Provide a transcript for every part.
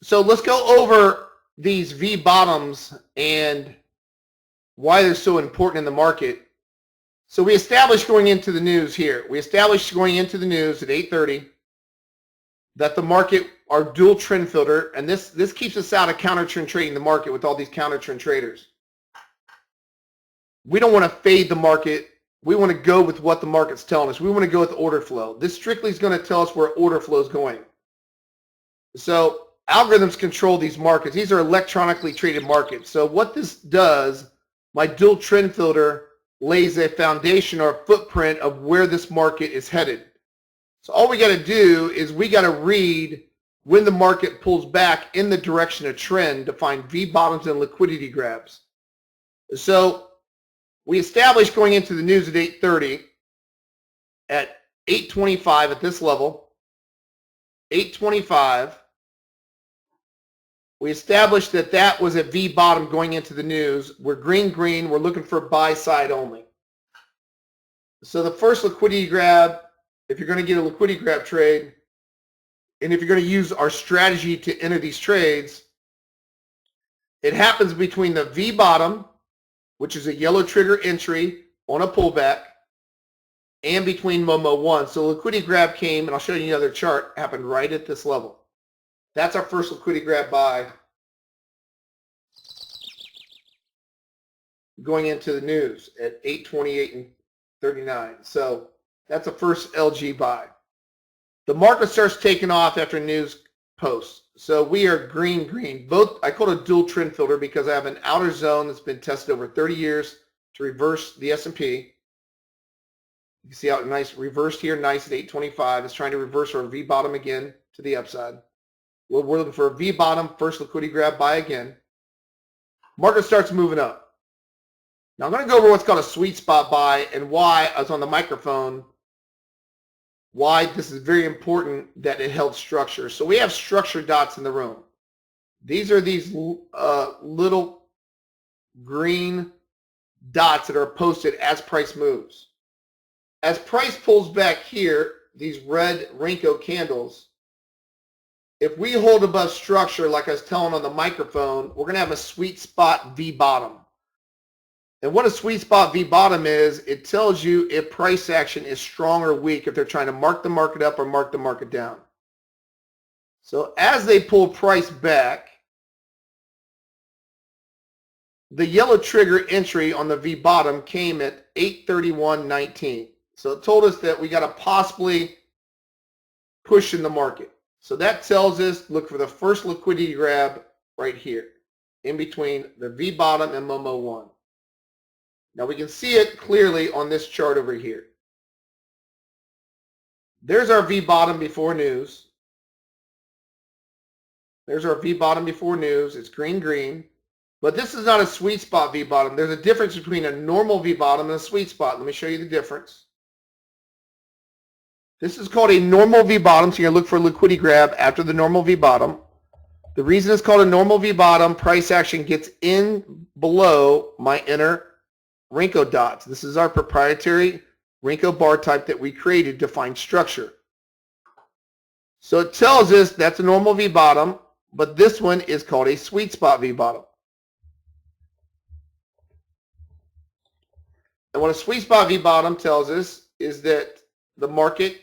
So let's go over these V bottoms and why they're so important in the market. So we established going into the news here. We established going into the news at 8:30 that the market, our dual trend filter, and this keeps us out of counter trend trading the market with all these counter trend traders. We don't want to fade the market. We want to go with what the market's telling us. We want to go with order flow. This strictly is going to tell us where order flow is going. So algorithms control these markets. These are electronically traded markets. So what this does, my dual trend filter lays a foundation or a footprint of where this market is headed. So all we got to do is we got to read when the market pulls back in the direction of trend to find V bottoms and liquidity grabs. So we established going into the news at 8:30, at 8:25 at this level, 8:25, we established that that was a V bottom going into the news. We're green, we're looking for buy side only. So the first liquidity grab, if you're going to get a liquidity grab trade, and if you're going to use our strategy to enter these trades, it happens between the V bottom, which is a yellow trigger entry on a pullback, and between Momo 1. So liquidity grab came, and I'll show you another chart, happened right at this level. That's our first liquidity grab buy going into the news at 8:28 and 39. So that's the first LG buy. The market starts taking off after news posts. So we are green. Both, I call it a dual trend filter because I have an outer zone that's been tested over 30 years to reverse the S&P. You can see how nice reversed here, nice at 8:25. It's trying to reverse our V bottom again to the upside. We're looking for a V bottom, first liquidity grab buy again. Market starts moving up. Now I'm going to go over what's called a sweet spot buy and why, I was on the microphone, why this is very important that it held structure. So we have structure dots in the room. These are these little green dots that are posted as price moves. As price pulls back here, these red Renko candles, if we hold above structure, like I was telling on the microphone, we're going to have a sweet spot V bottom. And what a sweet spot V bottom is, it tells you if price action is strong or weak, if they're trying to mark the market up or mark the market down. So as they pull price back, the yellow trigger entry on the V bottom came at 8:31.19. So it told us that we got to possibly push in the market. So that tells us, look for the first liquidity grab right here, in between the V bottom and Momo 1. Now we can see it clearly on this chart over here. There's our V bottom before news. There's our V bottom before news. It's green. But this is not a sweet spot V bottom. There's a difference between a normal V bottom and a sweet spot. Let me show you the difference. This is called a normal V bottom, so you're going to look for a liquidity grab after the normal V bottom. The reason it's called a normal V bottom, price action gets in below my inner Renko dots. This is our proprietary Renko bar type that we created to find structure. So it tells us that's a normal V bottom, but this one is called a sweet spot V bottom. And what a sweet spot V bottom tells us is that the market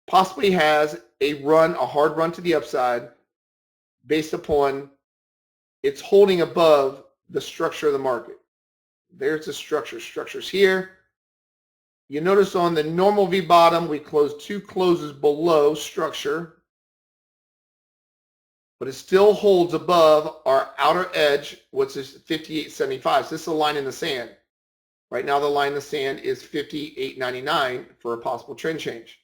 possibly has a hard run to the upside based upon it's holding above the structure of the market. There's the structure. Structure's here. You notice on the normal V bottom, we closed 2 closes below structure, but it still holds above our outer edge, which is 58.75. So this is a line in the sand. Right now, the line in the sand is 58.99 for a possible trend change.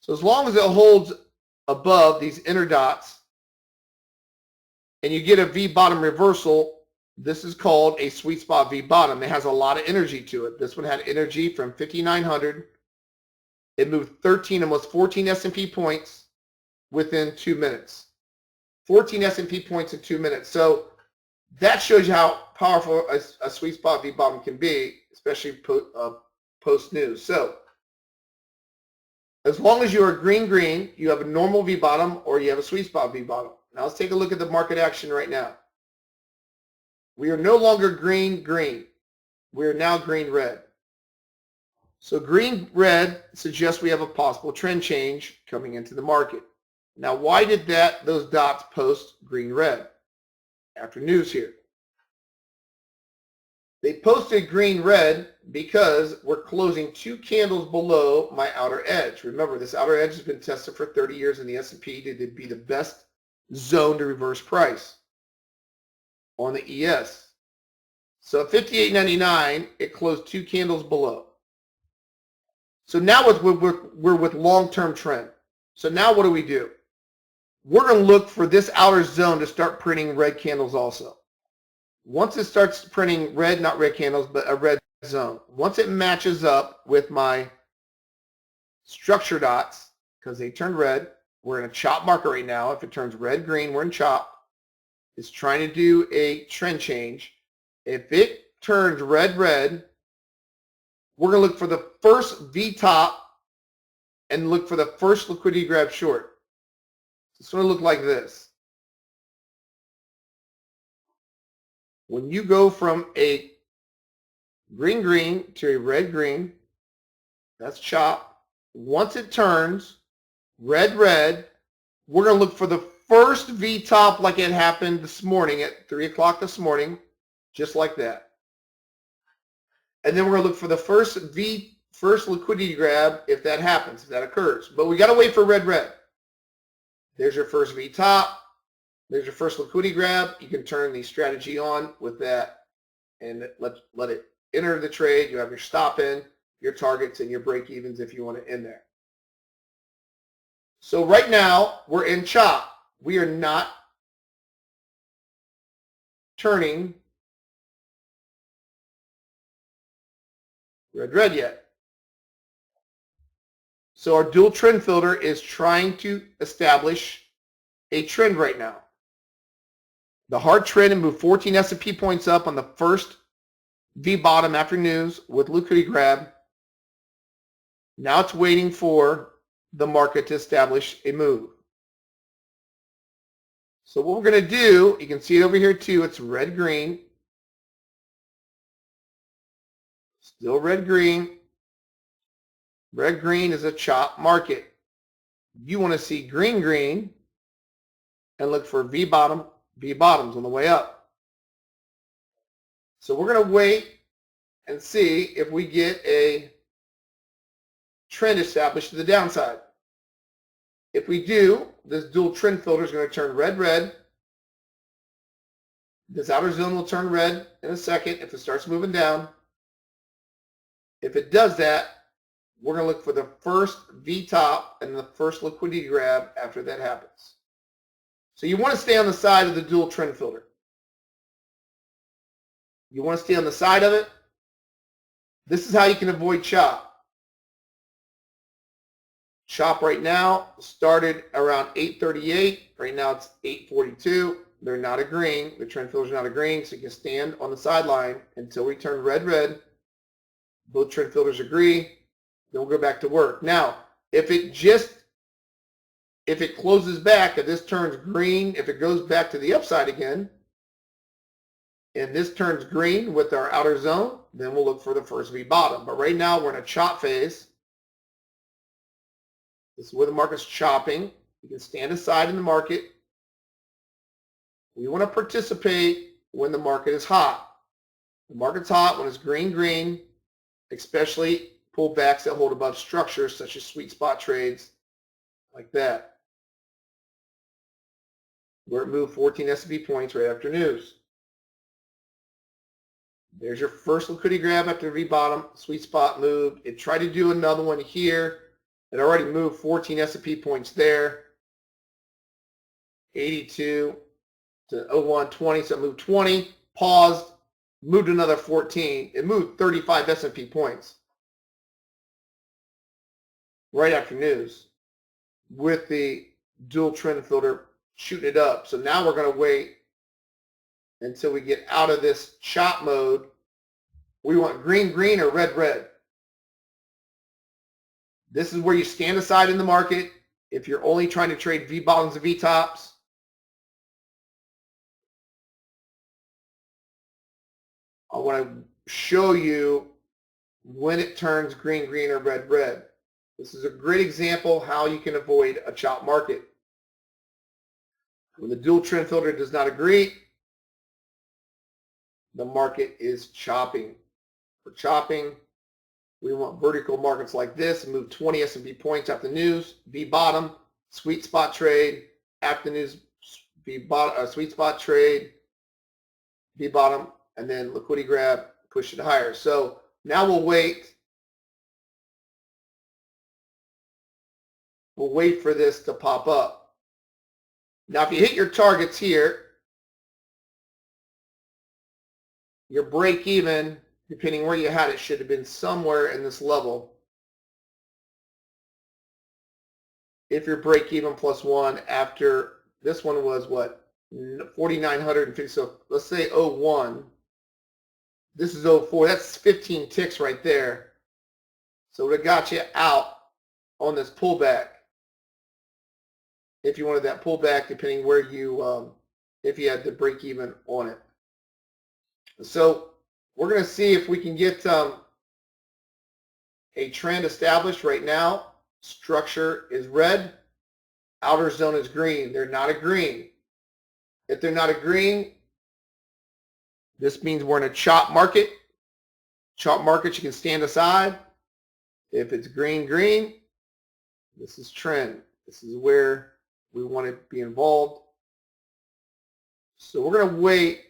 So as long as it holds above these inner dots and you get a V bottom reversal, this is called a sweet spot V bottom. It has a lot of energy to it. This one had energy from 5,900. It moved 13, almost 14 S&P points within 2 minutes. 14 S&P points in 2 minutes. So that shows you how powerful a sweet spot V bottom can be, especially post news. So as long as you are green, you have a normal V bottom or you have a sweet spot V bottom. Now let's take a look at the market action right now. We are no longer green, green. We are now green, red. So green, red suggests we have a possible trend change coming into the market. Now, why did those dots post green, red after news here? They posted green, red because we're closing 2 candles below my outer edge. Remember, this outer edge has been tested for 30 years in the S&P to be the best zone to reverse price on the ES. So at 58.99, it closed 2 candles below. So now we're with long-term trend. So now what do? We're going to look for this outer zone to start printing red candles also. Once it starts printing red, not red candles, but a red zone. Once it matches up with my structure dots, because they turned red, we're in a chop market right now. If it turns red, green, we're in chop. It's trying to do a trend change. If it turns red, red, we're going to look for the first V-top and look for the first liquidity grab short. It's going to look like this. When you go from a green, green to a red, green, that's chop. Once it turns red, red, we're going to look for the first V-top like it happened this morning at 3 o'clock this morning, just like that. And then we're going to look for the first liquidity grab if that happens, if that occurs. But we got to wait for red, red. There's your first V-top. There's your first liquidity grab. You can turn the strategy on with that and let it enter the trade. You have your stop in, your targets, and your break evens if you want to end there. So right now, we're in chop. We are not turning red, red yet. So our dual trend filter is trying to establish a trend right now. The hard trend and move 14 S&P points up on the first V bottom after news with liquidity grab. Now it's waiting for the market to establish a move. So what we're going to do, you can see it over here too, it's red, green. Still red, green. Red, green is a chop market. You want to see green, green and look for V bottoms on the way up. So we're going to wait and see if we get a trend established to the downside. If we do, this dual trend filter is going to turn red, red. This outer zone will turn red in a second if it starts moving down. If it does that, we're going to look for the first V-top and the first liquidity grab after that happens. So you want to stay on the side of the dual trend filter. You want to stay on the side of it. This is how you can avoid chop. Chop right now started around 8:38. Right now it's 8:42. They're not agreeing. The trend filter is not agreeing, so you can stand on the sideline until we turn red, red. Both trend filters agree. Then we'll go back to work. Now, if it closes back, if this turns green, if it goes back to the upside again, and this turns green with our outer zone, then we'll look for the first V bottom. But right now we're in a chop phase. This is where the market's chopping. You can stand aside in the market. We want to participate when the market is hot. The market's hot when it's green, green, especially pullbacks that hold above structures such as sweet spot trades like that, where it moved 14 S&P points right after news. There's your first liquidity grab after V bottom, sweet spot moved. It tried to do another one here. It already moved 14 S&P points there. 82 to 0120, so it moved 20, paused, moved another 14. It moved 35 S&P points right after news with the dual trend filter shooting it up. So now we're going to wait until we get out of this chop mode. We want green, green or red, red. This is where you stand aside in the market. If you're only trying to trade V bottoms and V tops, I want to show you when it turns green, green, or red, red. This is a great example how you can avoid a chop market. When the dual trend filter does not agree, the market is chopping. For chopping, we want vertical markets like this, move 20 S&P points after news, V bottom, sweet spot trade, after news, V bottom, sweet spot trade, V bottom, and then liquidity grab, push it higher. So now we'll wait. We'll wait for this to pop up. Now, if you hit your targets here, your break even, depending where you had it, should have been somewhere in this level. If your break even plus one after this one was what, 4,950. So let's say 01. This is 04. That's 15 ticks right there. So it got you out on this pullback. If you wanted that pullback, depending where you, if you had the break even on it. So we're going to see if we can get a trend established right now. Structure is red. Outer zone is green. They're not agreeing. If they're not agreeing, this means we're in a chop market. Chop market, you can stand aside. If it's green, green, this is trend. This is where we want to be involved. So we're going to wait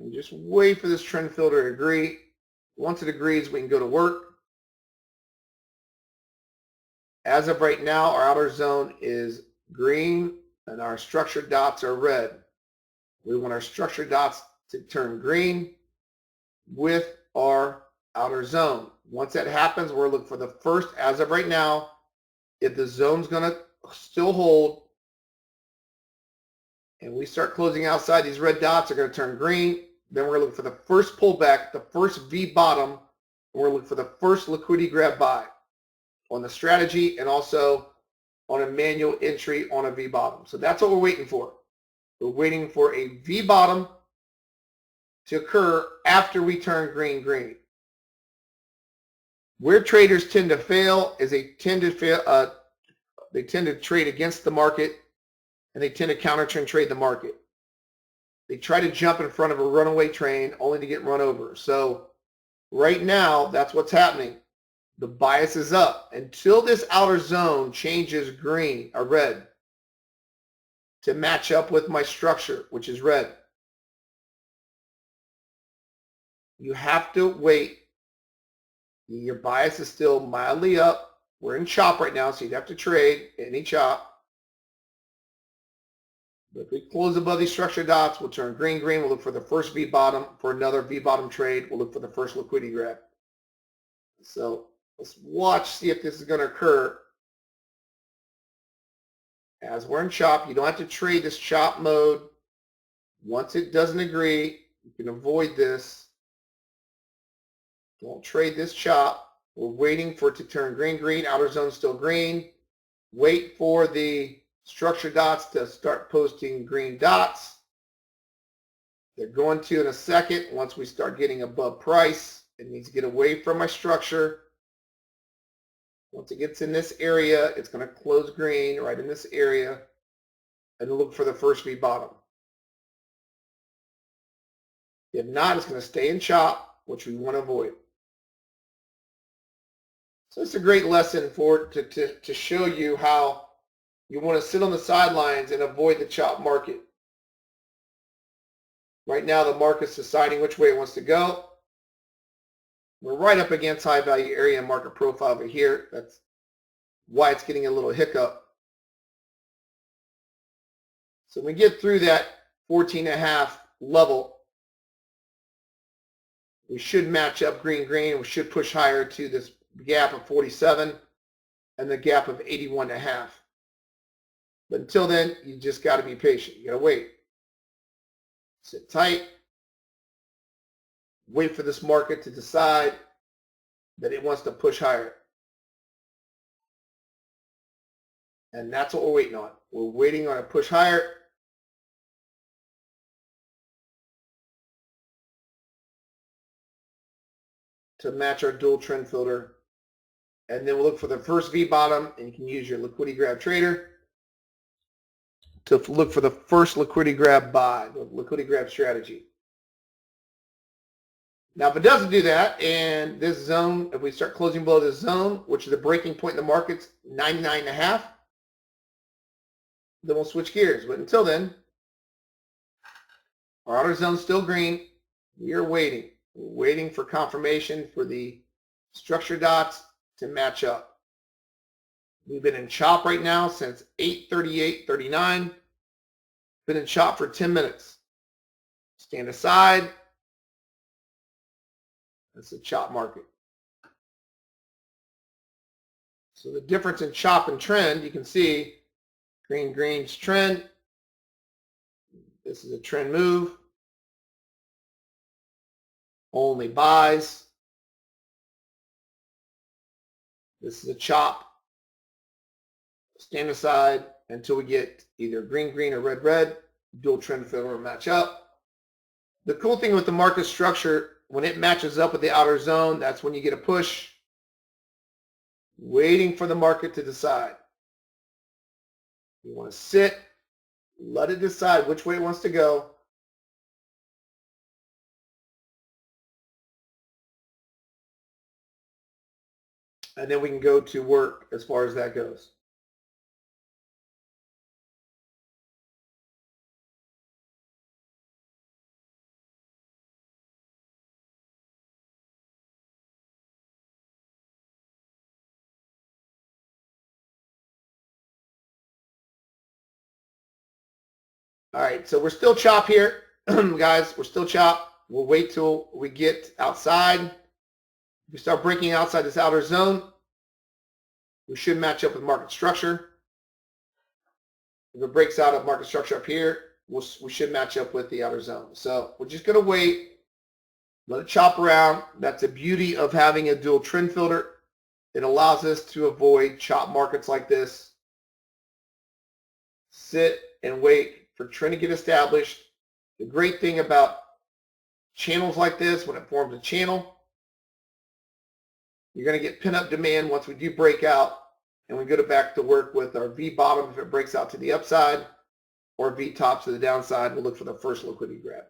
and just wait for this trend filter to agree. Once it agrees, we can go to work. As of right now, our outer zone is green and our structured dots are red. We want our structured dots to turn green with our outer zone. Once that happens, we're looking for the first, as of right now, if the zone's going to still hold and we start closing outside, these red dots are going to turn green. Then we're looking for the first pullback, the first V bottom, and we're looking for the first liquidity grab buy on the strategy and also on a manual entry on a V bottom. So that's what we're waiting for. We're waiting for a V bottom to occur after we turn green, green. Where traders tend to fail is they tend to trade against the market and they tend to counter trend trade the market. They try to jump in front of a runaway train only to get run over. So right now, that's what's happening. The bias is up until this outer zone changes green or red to match up with my structure, which is red. You have to wait. Your bias is still mildly up. We're in chop right now, so you'd have to trade any chop. But if we close above these structure dots, we'll turn green, green. We'll look for the first V bottom. For another V bottom trade, we'll look for the first liquidity grab. So let's watch, see if this is going to occur. As we're in chop, you don't have to trade this chop mode. Once it doesn't agree, you can avoid this. Don't trade this chop. We're waiting for it to turn green, green. Outer zone still green. Wait for the structure dots to start posting green dots. They're going to in a second. Once we start getting above price, it needs to get away from my structure. Once it gets in this area, it's going to close green right in this area and look for the first V bottom. If not, it's going to stay in chop, which we want to avoid. So it's a great lesson to show you how you want to sit on the sidelines and avoid the chop market. Right now, the market's deciding which way it wants to go. We're right up against high value area and market profile over here. That's why it's getting a little hiccup. So when we get through that 14.5 level, we should match up green, green. We should push higher to this gap of 47 and the gap of 81.5. But until then, you just got to be patient. You got to wait. Sit tight. Wait for this market to decide that it wants to push higher. And that's what we're waiting on. We're waiting on a push higher. to match our dual trend filter. And then we'll look for the first V bottom, and you can use your liquidity grab trader to look for the first liquidity grab buy, the liquidity grab strategy. Now, if it doesn't do that, and this zone, if we start closing below this zone, which is the breaking point in the market's 99.5, then we'll switch gears. But until then, our outer zone's still green. We are waiting. We're waiting for confirmation for the structure dots to match up. We've been in chop right now since 8:38:39. Been in chop for 10 minutes. Stand aside. That's the chop market. So the difference in chop and trend, you can see green's trend. This is a trend move. Only buys. This is a chop. Stand aside until we get either green or red. Dual trend filter will match up. The cool thing with the market structure, when it matches up with the outer zone, that's when you get a push. Waiting for the market to decide. You want to sit, let it decide which way it wants to go. And then we can go to work as far as that goes. All right, so we're still chop here, guys. We're still chop. We'll wait till we get outside. If we start breaking outside this outer zone, we should match up with market structure. If it breaks out of market structure up here, we should match up with the outer zone. So we're just going to wait, let it chop around. That's the beauty of having a dual trend filter. It allows us to avoid chop markets like this. Sit and wait for trend to get established. The great thing about channels like this, when it forms a channel, you're going to get pin-up demand once we do break out, and we go back to work with our V bottom if it breaks out to the upside, or V tops to the downside. We'll look for the first liquidity grab.